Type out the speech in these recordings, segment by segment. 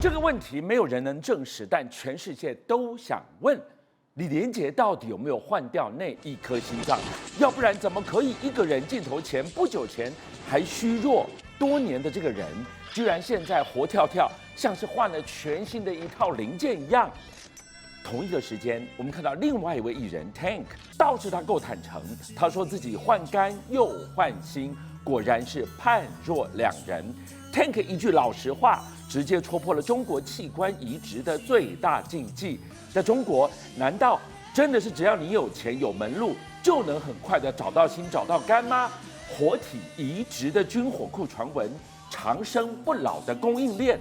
这个问题没有人能证实，但全世界都想问：李连杰到底有没有换掉那一颗心脏？要不然怎么可以一个人镜头前不久前还虚弱多年的这个人，居然现在活跳跳，像是换了全新的一套零件一样？同一个时间，我们看到另外一位艺人 Tank， 倒是他够坦诚，他说自己换肝又换心，果然是判若两人。Tank 一句老实话，直接戳破了中国器官移植的最大禁忌。在中国，难道真的是只要你有钱有门路，就能很快的找到心找到肝吗？活体移植的军火库传闻，长生不老的供应链，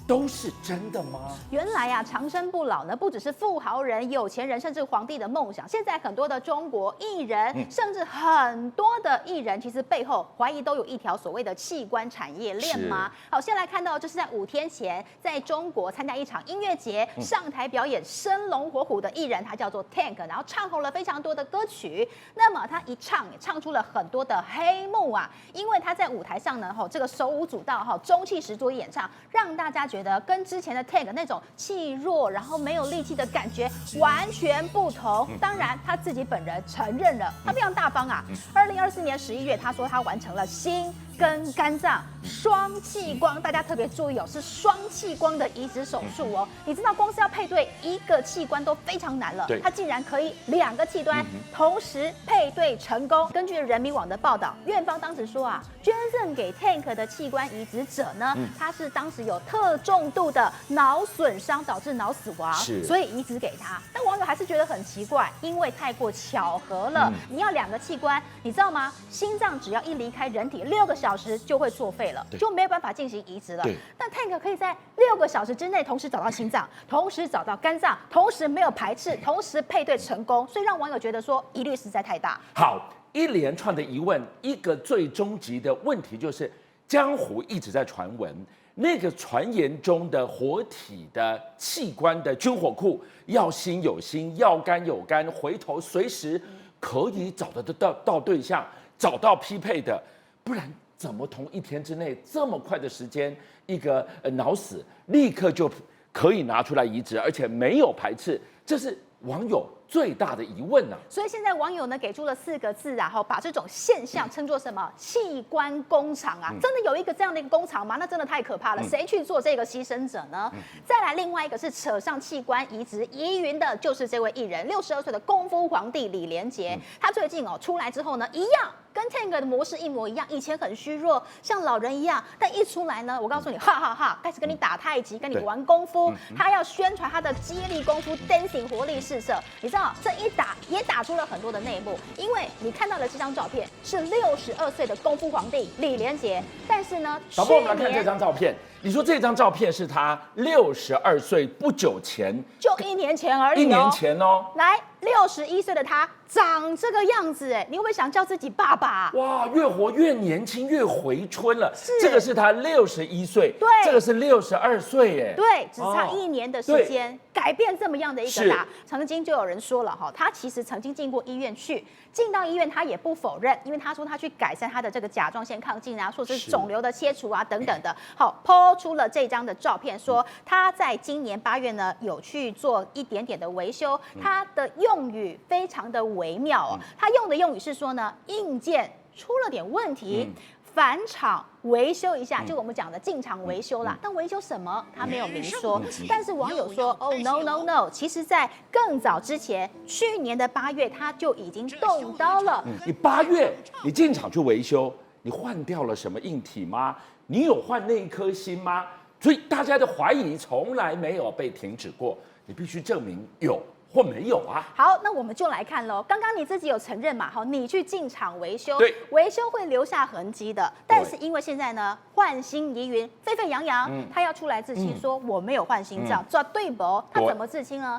都是真的吗？原来啊，长生不老呢，不只是富豪人、有钱人，甚至皇帝的梦想。现在很多的中国艺人，甚至很多的艺人，其实背后怀疑都有一条所谓的器官产业链吗？好，先来看到，这是在5天前，在中国参加一场音乐节，上台表演生龙活虎的艺人，他叫做 Tank， 然后唱红了非常多的歌曲。那么他一唱，也唱出了很多的黑幕啊，因为他在舞台上呢，这个手舞足蹈，中气十足演唱，让大家觉得跟之前的 Tank 那种气弱然后没有力气的感觉完全不同。当然他自己本人承认了，他非常大方啊。2024年11月，他说他完成了心跟肝脏双气光，大家特别注意哦，是双气光的移植手术哦。你知道光是要配对一个器官都非常难了，他竟然可以2个器官同时配对成功。根据人民网的报道，院方当时说啊，捐赠给 Tank 的器官移植者呢，他是当时有特重度的脑损伤导致脑死亡，所以移植给他。但网友还是觉得很奇怪，因为太过巧合了。你要2个器官，你知道吗？心脏只要一离开人体6个小时就会作废了，就没有办法进行移植了。但 Tank 可以在6个小时之内同时找到心脏，同时找到肝脏，同时没有排斥，同时配对成功，所以让网友觉得说疑虑实在太大。好，一连串的疑问，一个最终极的问题就是，江湖一直在传闻，那个传言中的活体的器官的军火库，要心有心，要肝有肝，回头随时可以找得到对象，找到匹配的，不然怎么同一天之内这么快的时间，一个脑死立刻就可以拿出来移植，而且没有排斥，这是网友最大的疑问啊。所以现在网友呢给出了4个字啊，把这种现象称作什么？器官工厂啊！真的有一个这样的一个工厂吗？那真的太可怕了，谁去做这个牺牲者呢？再来，另外一个是扯上器官移植疑云的，就是这位艺人62岁的功夫皇帝李连杰。他最近出来之后呢，一样跟 Tank 的模式一模一样，以前很虚弱，像老人一样，但一出来呢，我告诉你，哈哈哈，开始跟你打太极，跟你玩功夫，他要宣传他的肌力功夫 dancing 活力四射。你知道这一打也打出了很多的内幕，因为你看到的这张照片是62岁的功夫皇帝李连杰，但是呢，导播，我们来看这张照片。你说这张照片是他62岁不久前，就1年前而已，1年前哦。来，61岁的他长这个样子，你会不会想叫自己爸爸？哇，越活越年轻，越回春了。是，这个是他61岁，对，这个是62岁，哎，对，只差1年的时间，改变这么样的一个大。曾经就有人说了他其实曾经进过医院去，进到医院他也不否认，因为他说他去改善他的这个甲状腺亢进啊，说是肿瘤的切除啊等等的。好，po 出了这张的照片，说他在今年8月呢有去做一点点的维修，他的用语非常的微妙哦，他用的用语是说呢，硬件出了点问题。返厂维修一下，就我们讲的进厂维修啦。但维修什么，他没有明说。但是网友说，哦 no no no， 其实在更早之前，去年的8月他就已经动刀了。你8月你进厂去维修，你换掉了什么硬体吗？你有换那一颗心吗？所以大家的怀疑从来没有被停止过，你必须证明有或没有啊。好，那我们就来看喽。刚刚你自己有承认嘛？你去进厂维修，对，维修会留下痕迹的。但是因为现在呢，换心疑云沸沸扬扬，他要出来自清说我没有换心脏，这对不？他怎么自清呢？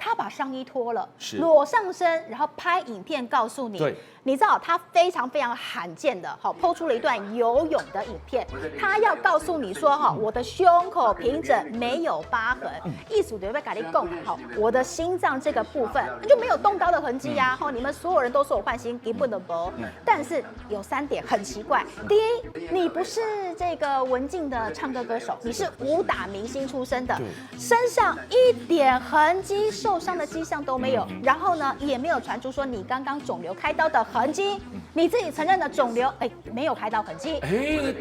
他把上衣脱了，是裸上身，然后拍影片告诉你。对，你知道他非常非常罕见的，抛出了一段游泳的影片，他要告诉你说，我的胸口平整，没有疤痕，艺术的被咖喱供，我的心脏这个部分就没有动刀的痕迹呀，你们所有人都说我换心，基本的不，但是有3点很奇怪，第一，你不是这个文静的唱歌歌手，你是武打明星出身的，身上一点痕迹、受伤的迹象都没有，然后呢，也没有传出说你刚刚肿瘤开刀的痕迹，你自己承认的肿瘤，没有开刀痕迹。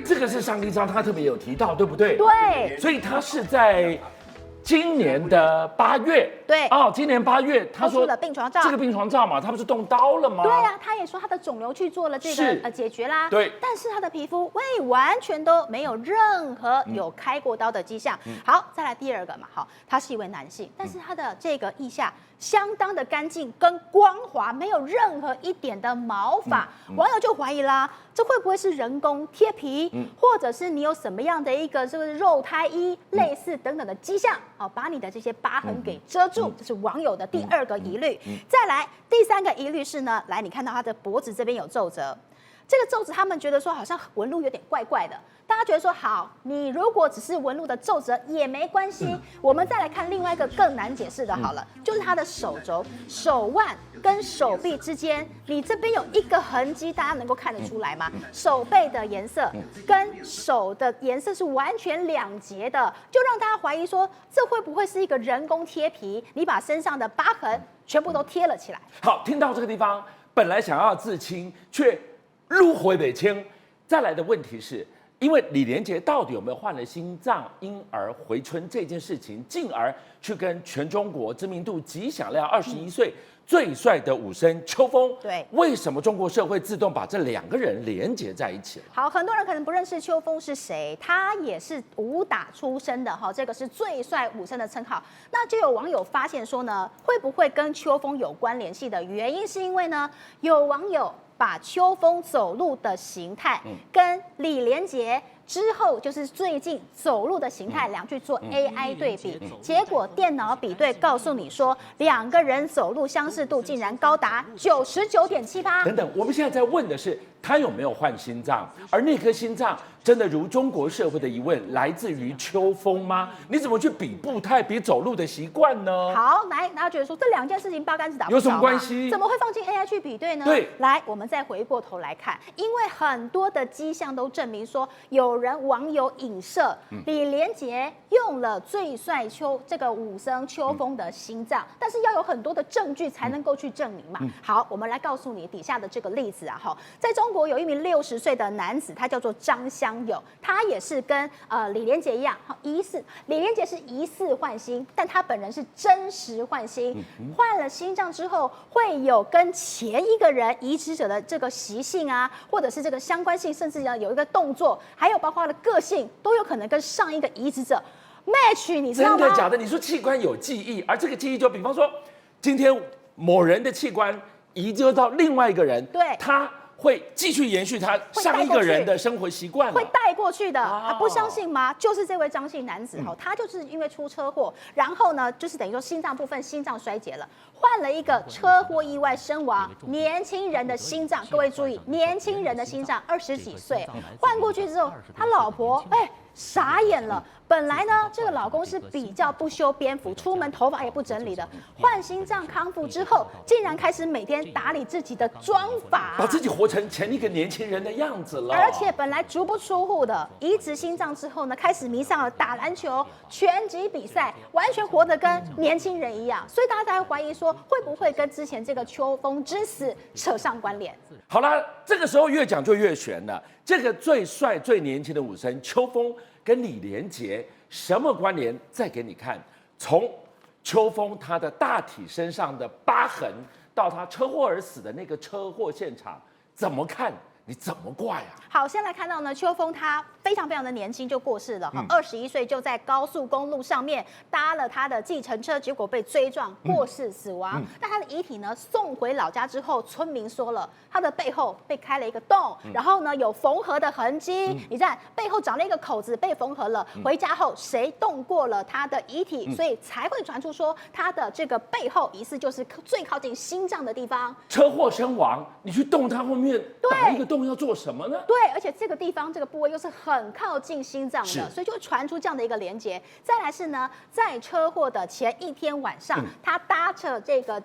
这个是上一章他特别有提到，对不对？对，所以他是在今年的8月，对今年8月他说的病床照，这个病床照嘛，他不是动刀了吗？对啊，他也说他的肿瘤去做了这个解决啦，对，但是他的皮肤完全都没有任何有开过刀的迹象。好，再来第2个嘛，他是一位男性，但是他的这个腋下相当的干净跟光滑，没有任何一点的毛发，网友就怀疑啦，这会不会是人工贴皮，或者是你有什么样的一个这个肉胎衣类似等等的迹象，把你的这些疤痕给遮住，这是网友的第2个疑虑。再来第3个疑虑是呢，来你看到他的脖子这边有皱褶。这个皱褶，他们觉得说好像纹路有点怪怪的，大家觉得说好，你如果只是纹路的皱褶也没关系。我们再来看另外一个更难解释的，好了，就是他的手肘、手腕跟手臂之间，你这边有一个痕迹，大家能够看得出来吗？手背的颜色跟手的颜色是完全2截的，就让大家怀疑说，这会不会是一个人工贴皮？你把身上的疤痕全部都贴了起来。好，听到这个地方，本来想要自清，却路回北清。再来的问题是，因为李连杰到底有没有换了心脏，因而回春这件事情，进而去跟全中国知名度极响亮21岁最帅的武生邱锋，对，为什么中国社会自动把这2个人连结在一起了？好，很多人可能不认识邱锋是谁，他也是武打出身的这个是最帅武生的称号。那就有网友发现说呢，会不会跟邱锋有关联系的原因，是因为呢，有网友把邱锋走路的形态跟李连杰之后就是最近走路的形态2去做 AI 对比，结果电脑比对告诉你说，2个人走路相似度竟然高达99.78%。等等，我们现在在问的是他有没有换心脏，而那颗心脏真的如中国社会的疑问，来自于邱锋吗？你怎么去比步态、比走路的习惯呢？好，来，大家觉得说这2件事情八竿子打不着，有什么关系？怎么会放进 AI 去比对呢？对，来，我们再回过头来看，因为很多的迹象都证明说，有网友影射李连杰用了最帅这个武生邱锋的心脏，但是要有很多的证据才能够去证明嘛。好，我们来告诉你底下的这个例子啊，在中国有一名60岁的男子，他叫做张湘友，他也是跟李连杰一样，疑似李连杰是疑似换心，但他本人是真实换心。换了心脏之后，会有跟前一个人移植者的这个习性啊，或者是这个相关性，甚至要有一个动作，还有包括他的个性，都有可能跟上一个移植者 match， 你知道吗？真的假的？你说器官有记忆，而这个记忆就比方说，今天某人的器官移植到另外一个人，对，他会继续延续他上一个人的生活习惯，会带过去的。不相信吗？就是这位张姓男子他就是因为出车祸，然后呢，就是等于说心脏部分心脏衰竭了，换了一个车祸意外身亡年轻人的心脏。各位注意，年轻人的心脏20几岁，换过去之后，他老婆傻眼了。本来呢，这个老公是比较不修边幅，出门头发也不整理的。换心脏康复之后，竟然开始每天打理自己的妆发，把自己活成前一个年轻人的样子了。而且本来足不出户的，移植心脏之后呢，开始迷上了打篮球、拳击比赛，完全活得跟年轻人一样。所以大家才会怀疑说，会不会跟之前这个邱锋之死扯上关联？好了，这个时候越讲就越悬了。这个最帅、最年轻的武生邱锋跟李连杰什么关联？再给你看，从邱锋他的大体身上的疤痕，到他车祸而死的那个车祸现场，怎么看你怎么怪啊？好，先来看到呢，邱锋他非常的年轻就过世了，21岁就在高速公路上面搭了他的计程车，结果被追撞过世死亡。那他的遗体呢送回老家之后，村民说了，他的背后被开了一个洞，然后呢有缝合的痕迹，你看背后长了一个口子被缝合了。回家后谁动过了他的遗体，所以才会传出说他的这个背后疑似就是最靠近心脏的地方。车祸身亡，你去动他后面打一个洞要做什么呢？对，而且这个地方这个部位又是很靠近心脏的，所以就会传出这样的一个连结。再来是呢，在车祸的前一天晚上，他搭着这个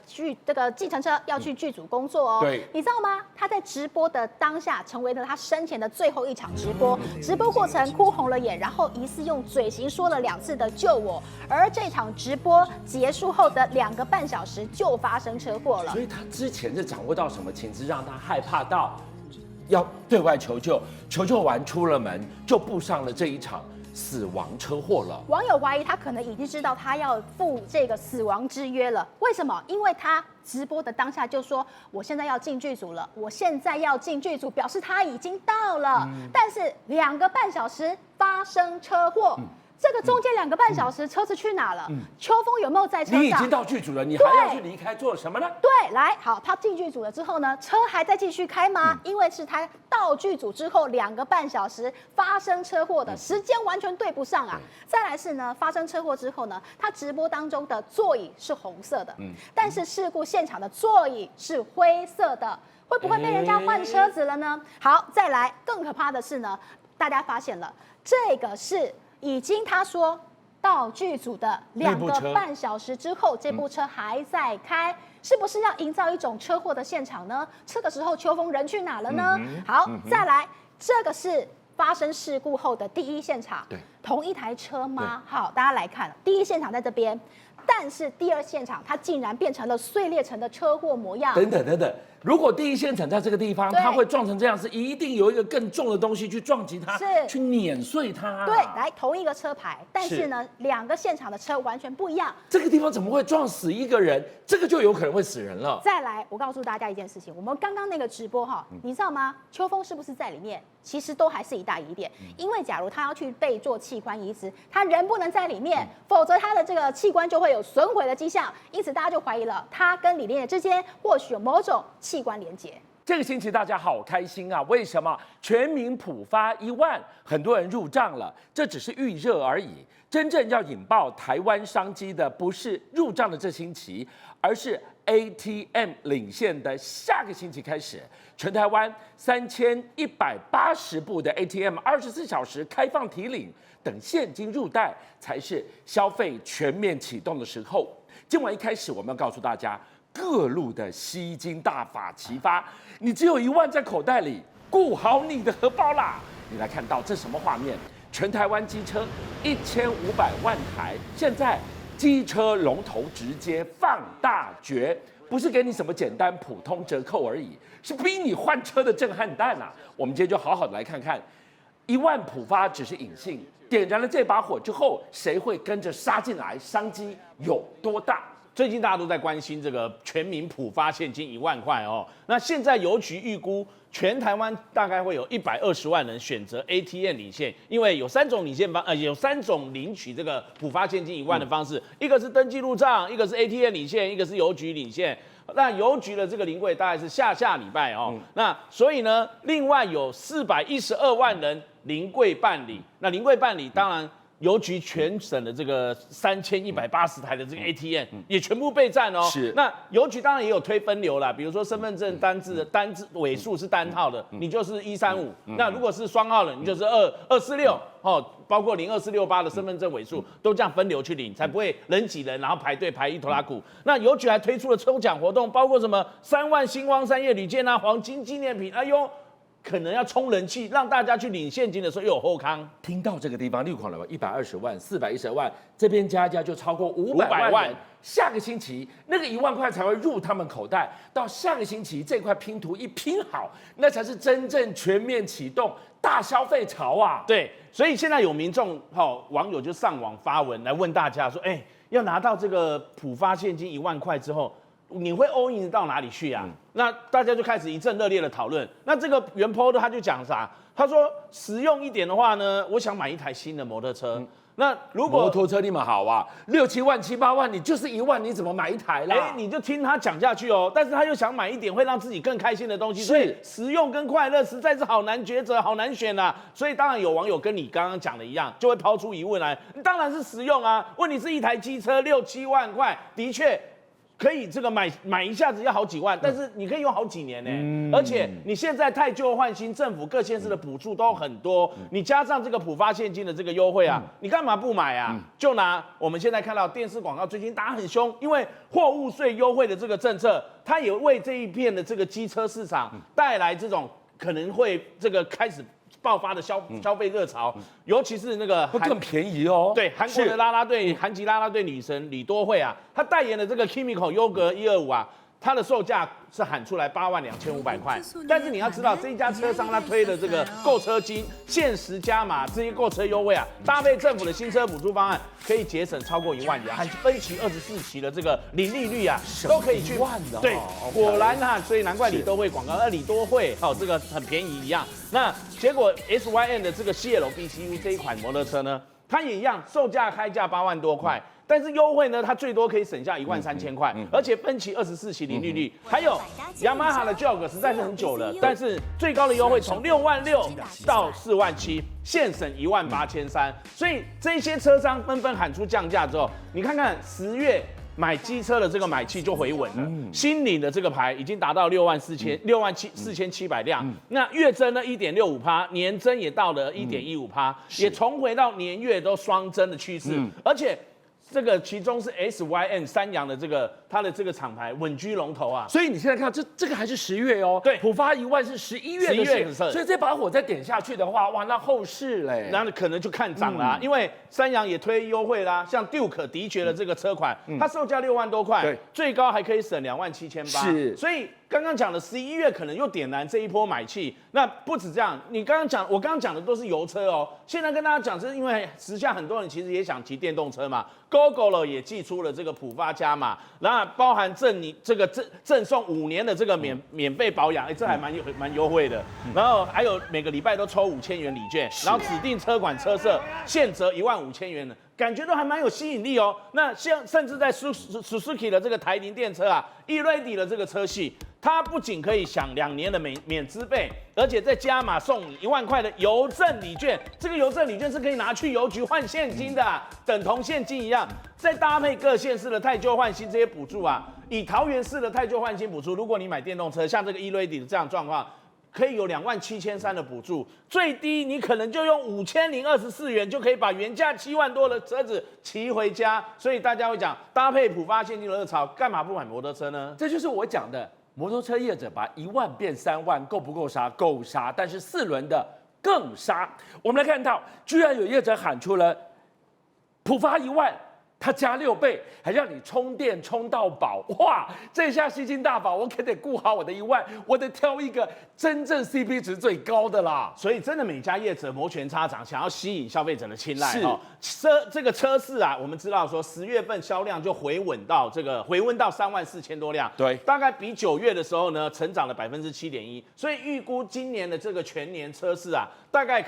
计程车要去剧组工作哦。对，你知道吗？他在直播的当下，成为了他生前的最后一场直播。直播过程哭红了眼，然后疑似用嘴型说了2次的救我。而这场直播结束后的2个半小时就发生车祸了。所以他之前是掌握到什么情资，让他害怕到要对外求救，求救完出了门就步上了这一场死亡车祸了。网友怀疑他可能已经知道他要负这个死亡之约了。为什么？因为他直播的当下就说：“我现在要进剧组了，我现在要进剧组，表示他已经到了。但是2个半小时发生车祸。这个中间2个半小时，车子去哪了？邱锋有没有在车上？你已经到剧组了，你还要去离开做什么呢？对，来，好，他进剧组了之后呢，车还在继续开吗？因为是他到剧组之后2个半小时发生车祸的时间完全对不上啊。再来是呢，发生车祸之后呢，他直播当中的座椅是红色的，但是事故现场的座椅是灰色的，会不会被人家换车子了呢？好，再来，更可怕的是呢，大家发现了这个是。已经他说到剧组的2个半小时之后，这部车还在开，是不是要营造一种车祸的现场呢？这个时候邱锋人去哪了呢？好，再来，这个是发生事故后的第一现场，对，同一台车吗？好，大家来看，第一现场在这边，但是第2现场它竟然变成了碎裂成的车祸模样。等等，如果第一现场在这个地方，它会撞成这样，是一定有一个更重的东西去撞击它，去碾碎它。对，来同一个车牌，但是呢，2个现场的车完全不一样。这个地方怎么会撞死一个人？这个就有可能会死人了。再来，我告诉大家一件事情，我们刚刚那个直播哈，你知道吗？邱锋是不是在里面？其实都还是一大疑点，因为假如他要去被做器官移植，他人不能在里面，否则他的这个器官就会有损毁的迹象，因此大家就怀疑了，他跟李连杰之间或许有某种器官连结。这个星期大家好开心啊！为什么？全民普发1万，很多人入账了，这只是预热而已。真正要引爆台湾商机的，不是入账的这星期，而是 ATM 领现的下个星期开始，全台湾3180部的 ATM 24小时开放提领，等现金入袋才是消费全面启动的时候。今晚一开始，我们要告诉大家，各路的吸金大法齐发，你只有1万在口袋里，顾好你的荷包啦！你来看到这什么画面？全台湾机车1500万台，现在机车龙头直接放大决，不是给你什么简单普通折扣而已，是逼你换车的震撼弹啊！我们今天就好好的来看看，1万普发只是隐性，点燃了这把火之后，谁会跟着杀进来？商机有多大？最近大家都在关心这个全民普发现金1万块哦。那现在邮局预估，全台湾大概会有120万人选择 ATM 领现，因为有3种领现方，有3种领取这个普发现金1万的方式，一个是登记入账，一个是 ATM 领现，一个是邮局领现。那邮局的这个临柜大概是下礼拜哦。那所以呢，另外有412万人临柜办理。那临柜办理当然。邮局全省的这个3180台的这个 ATM 也全部备战哦。是。那邮局当然也有推分流啦，比如说身份证单字尾数是单号的，你就是135。那如果是双号的，你就是246哦。包括0248的身份证尾数都这样分流去领，才不会人挤人，然后排队排一拖拉苦。那邮局还推出了抽奖活动，包括什么3万星光3月旅券啊、黄金纪念品，哎呦。可能要冲人气，让大家去领现金的时候又有后康。听到这个地方，六款了120万、412万，这边加就超过500万人。下个星期那个1万块才会入他们口袋，到下个星期这块拼图一拼好，那才是真正全面启动大消费潮啊！对，所以现在有民众网友就上网发文来问大家说，要拿到这个普发现金1万块之后。你会 all in 到哪里去啊？那大家就开始一阵热烈的讨论。那这个原 po 他就讲啥？他说实用一点的话呢，我想买一台新的摩托车。那如果摩托车你们好啊，6、7万、7、8万，你就是1万，你怎么买一台啦？你就听他讲下去哦。但是他又想买一点会让自己更开心的东西，所以实用跟快乐实在是好难抉择，好难选啊。所以当然有网友跟你刚刚讲的一样，就会抛出疑问来，当然是实用啊。问题是一台机车6、7万块，的确。可以这个买一下子要好几万，但是你可以用好几年呢。而且你现在汰旧换新，政府各县市的补助都很多，你加上这个普发现金的这个优惠啊，你干嘛不买啊？就拿我们现在看到电视广告最近打很凶，因为货物税优惠的这个政策，它也为这一片的这个机车市场带来这种可能会这个开始爆发的消费热潮，尤其是那个会更便宜哦。对，韩国的啦啦队，韩籍啦啦队女神李多惠啊，她代言的这个 Kimiko 优格125啊，它的售价是喊出来82500块，但是你要知道这一家车商他推的这个购车金限时加码这些购车优惠啊，搭配政府的新车补助方案，可以节省超过1万元，还分期24期的这个零利率啊，都可以去1万的。对，果然哈，所以难怪李多惠广告，李多惠这个很便宜一样。那结果 SYN 的这个 CLBCU 这一款摩托车呢，它也一样，售价开价8万多块。但是优惠呢，它最多可以省下13000块，而且分期24期零利率。还有雅马哈的 Jog 实在是很久了，但是最高的优惠从6万6到4万7，现省18300。所以这些车商纷纷喊出降价之后，你看看10月。买机车的这个买气就回稳了，新领的这个牌已经达到64700辆，那月增呢1.65%，年增也到了1.15%，也重回到年月都双增的趋势，而且。这个其中是 SYN 三洋的这个它的这个厂牌稳居龙头啊，所以你现在看这个还是10月哦，对，普发1万是11月的事，所以这把火再点下去的话，哇，那后市嘞，那可能就看涨啦，因为三洋也推优惠啦，像 Duke 的确的这个车款，它售价6万多块，对，最高还可以省27800，是，所以刚刚讲的11月可能又点燃这一波买气，那不止这样，我刚刚讲的都是油车哦，现在跟大家讲是因为时下很多人其实也想骑电动车嘛。Gogoro 也寄出了这个普发加码，然后包含赠送5年的这个免费保养，这还蛮优惠的。然后还有每个礼拜都抽5000元礼券，然后指定车款车色现折15000元的，感觉都还蛮有吸引力哦。那像甚至在 Suzuki 的这个台铃电车啊 ，E-Ready 的这个车系。它不仅可以享2年的免资费，而且再加码送你1万块的邮政礼券。这个邮政礼券是可以拿去邮局换现金的，等同现金一样。再搭配各县市的汰旧换新这些补助啊，以桃园市的汰旧换新补助，如果你买电动车，像这个 E-Ready 的这样状况，可以有27300的补助，最低你可能就用5024元就可以把原价7万多的车子骑回家。所以大家会讲，搭配普发现金的热潮，干嘛不买摩托车呢？这就是我讲的。摩托车业者把1万变3万，够不够杀？够杀，但是4轮的更杀。我们来看到，居然有业者喊出了普发1万，它加6倍，还让你充电充到饱。哇，这下吸金大宝，我可得顾好我的1万，我得挑一个真正 CP 值最高的啦。所以真的每家业者摩拳擦掌，想要吸引消费者的青睐。是这个车市啊，我们知道说10月份销量就回温到34000多辆，对，大概比9月的时候呢成长了7.1%，所以预估今年的这个全年车市啊，大概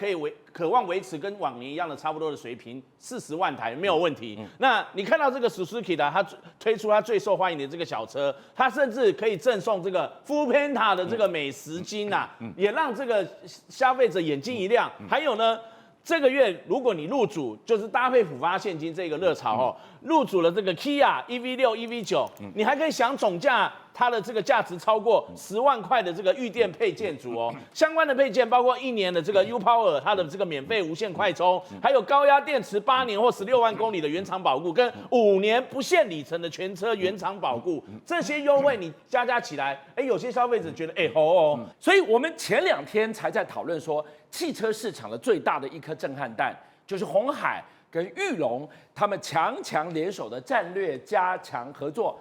渴望维持跟往年一样的差不多的水平，40万台没有问题。那你看到这个 Suzuki 的，它推出它最受欢迎的这个小车，它甚至可以赠送这个 Foodpanda 的这个美食金啊，也让这个消费者眼睛一亮。还有呢。这个月如果你入主，就是搭配普发现金这个热潮哦，入主了这个 Kia EV6、EV9，你还可以享总价它的这个价值超过10万块的这个预电配件组哦，相关的配件包括1年的这个 U-Power 它的这个免费无线快充，还有高压电池8年或16万公里的原厂保固，跟5年不限里程的全车原厂保固，这些优惠你加起来，有些消费者觉得吼哦，所以我们前2天才在讨论说，汽车市场的最大的一颗震撼弹，就是鸿海跟裕隆他们强联手的战略加强合作。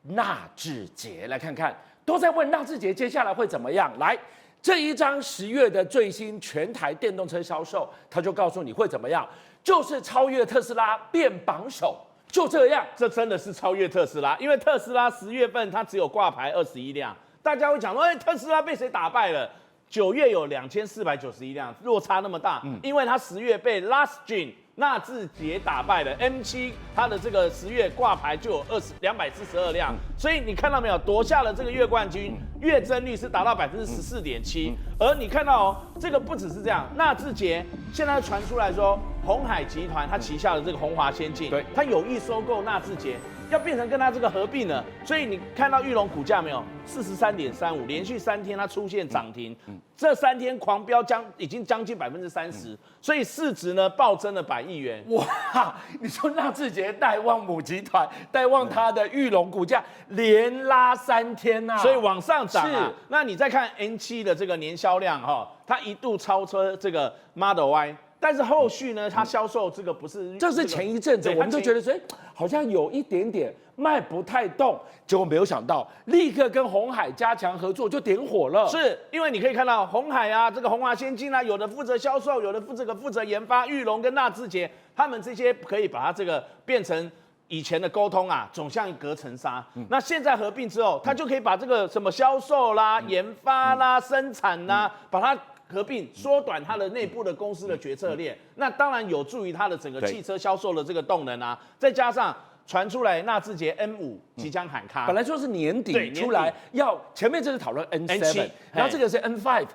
纳智捷来看看，都在问纳智捷接下来会怎么样。来，这一张10月的最新全台电动车销售，他就告诉你会怎么样，就是超越特斯拉变榜首。就这样，这真的是超越特斯拉，因为特斯拉10月份它只有挂牌21辆，大家会讲说，特斯拉被谁打败了？9月有2491辆，落差那么大，因为它10月被 Lastgen 纳智捷打败了 M7，它的这个10月挂牌就有242辆，所以你看到没有，夺下了这个月冠军，月增率是达到14.7%。而你看到这个不只是这样，纳智捷现在传出来说，鸿海集团它旗下的这个鸿华先进，对，它有意收购纳智捷。要变成跟它这个合并了，所以你看到裕隆股价没有？43.35，连续3天它出现涨停，这3天狂飙已经将近30%，所以市值呢暴增了100亿元。哇！你说纳智捷带旺母集团，带旺它的裕隆股价连拉3天呐，所以往上涨啊。是，那你再看 N7的这个年销量它一度超车这个 Model Y。但是后续呢，它销售这个不是，这是前一阵子我们都觉得说，好像有一点点卖不太动，结果没有想到，立刻跟鸿海加强合作，就点火了。是因为你可以看到鸿海啊，这个鸿华先进啊，有的负责销售，有的负责研发，裕隆跟纳智捷，他们这些可以把它这个变成以前的沟通啊，总像隔层纱。那现在合并之后，它就可以把这个什么销售啦、研发啦、生产啦，把它合并缩短它的内部的公司的决策链，那当然有助于它的整个汽车销售的这个动能啊。再加上传出来纳智捷 M5即将喊卡，本来说是年底出来，要前面这是讨论 N7，然后这个是 N5，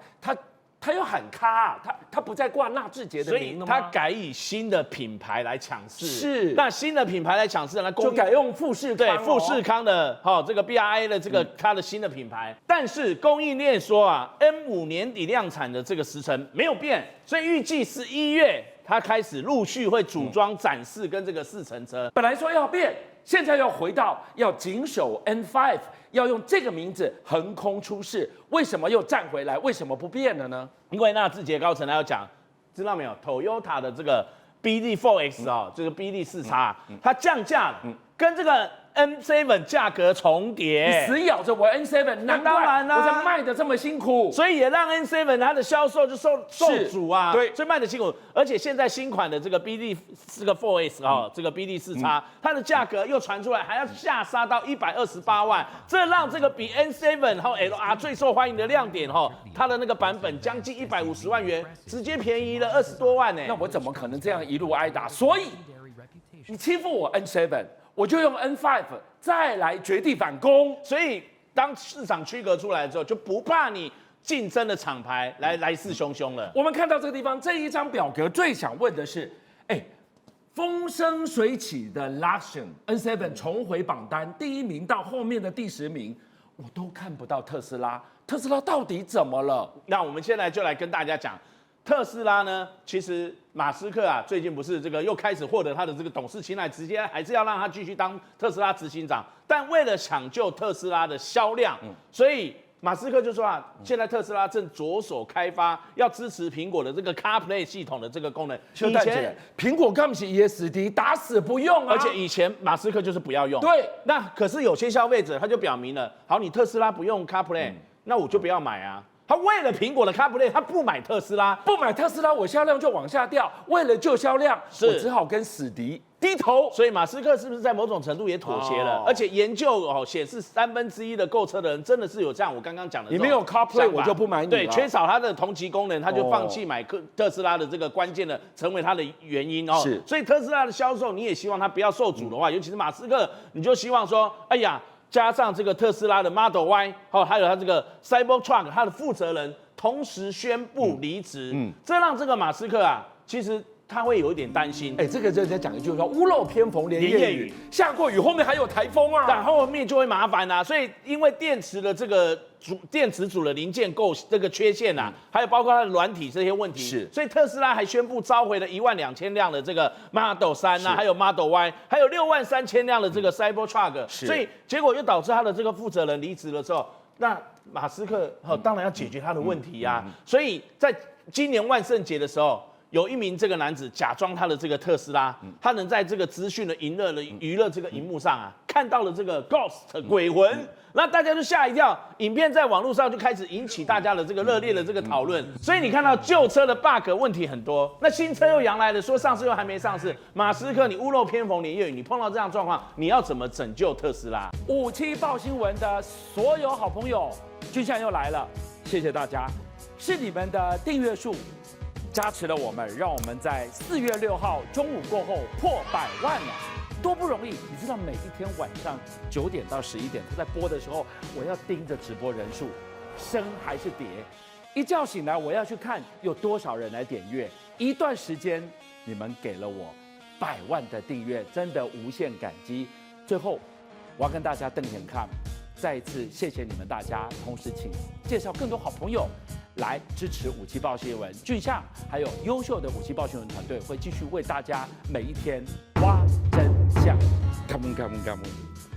他要喊卡，他不再挂纳智捷的名了吗？所以他改以新的品牌来抢市。是，那新的品牌来抢市，那就改用富士康，对富士康的这个 BRA 的这个它的新的品牌。但是供应链说啊 ，M5年底量产的这个时程没有变，所以预计11月它开始陆续会组装展示跟这个试乘车。本来说要变，现在要回到要谨守 N5。要用这个名字横空出世，为什么又站回来？为什么不变了呢？因为纳智捷高层他要讲，知道没有 ？Toyota 的这个 BZ4X 这个 BZ4X，它降价了，跟这个 N7 价格重叠，你死咬着我 N7，难怪我在卖的这么辛苦，所以也让 N7 它的销售就受阻啊，对，所以卖的辛苦。而且现在新款的这个 BZ 这个 4S 这个 BZ4X，它的价格又传出来还要下杀到128万，这让这个比 N7 和 LR 最受欢迎的亮点它的那个版本将近150万元，直接便宜了20多万呢。那我怎么可能这样一路挨打？所以你欺负我 N7。我就用 N5 再来绝地反攻，所以当市场区隔出来之后，就不怕你竞争的厂牌来势汹汹了。我们看到这个地方这一张表格，最想问的是，风生水起的 Lastgen N7 重回榜单第1名到后面的第10名，我都看不到特斯拉，特斯拉到底怎么了？那我们现在就来跟大家讲。特斯拉呢，其实马斯克啊，最近不是这个又开始获得他的这个董事青睐，直接还是要让他继续当特斯拉执行长。但为了抢救特斯拉的销量，所以马斯克就说啊，现在特斯拉正着手开发，要支持苹果的这个 CarPlay 系统的这个功能。以前苹果刚是 ESD 打死不用啊，而且以前马斯克就是不要用。对，那可是有些消费者他就表明了，好，你特斯拉不用 CarPlay，那我就不要买啊。他为了苹果的 CarPlay， 他不买特斯拉，我销量就往下掉。为了救销量，我只好跟死敌低头。所以马斯克是不是在某种程度也妥协了？而且研究显示1/3的购车的人真的是有这样我刚刚讲的，你没有 CarPlay 我就不买你了。对，缺少它的同级功能，他就放弃买特斯拉的这个关键的成为它的原因是，所以特斯拉的销售你也希望它不要受阻的话，尤其是马斯克，你就希望说，哎呀，加上这个特斯拉的 Model Y， 还有它这个 Cybertruck， 它的负责人同时宣布离职，这让这个马斯克啊，其实他会有一点担心。这个人家讲一句说，屋漏偏逢连夜雨，下过雨后面还有台风啊，但后面就会麻烦啊。所以因为电池的这个电池组的零件这个缺陷啊，还有包括它的软体这些问题，所以特斯拉还宣布召回了12000辆的这个 Model 3啊，还有 Model Y， 还有63000辆的这个 Cybertruck， 所以结果又导致他的这个负责人离职了之后，那马斯克当然要解决他的问题啊。所以在今年万圣节的时候，有一名这个男子假装他的这个特斯拉，他能在这个资讯的娱乐这个荧幕上啊，看到了这个 ghost 鬼魂，那大家就吓一跳，影片在网络上就开始引起大家的这个热烈的这个讨论。所以你看到旧车的 bug 问题很多，那新车又扬来了，说上市又还没上市，马斯克你屋漏偏逢连夜雨，你碰到这样状况，你要怎么拯救特斯拉57报新闻的所有好朋友，俊相又来了，谢谢大家，是你们的订阅数加持了我们，让我们在4月6号中午过后破100万了，多不容易！你知道每一天晚上9点到11点，他在播的时候，我要盯着直播人数升还是跌，一觉醒来我要去看有多少人来点阅。一段时间你们给了我100万的订阅，真的无限感激。最后我要跟大家瞪眼看，再一次谢谢你们大家，同时请介绍更多好朋友来支持57报新闻，俊相还有优秀的57报新闻团队会继续为大家每一天挖真相。Come on, come on, come on.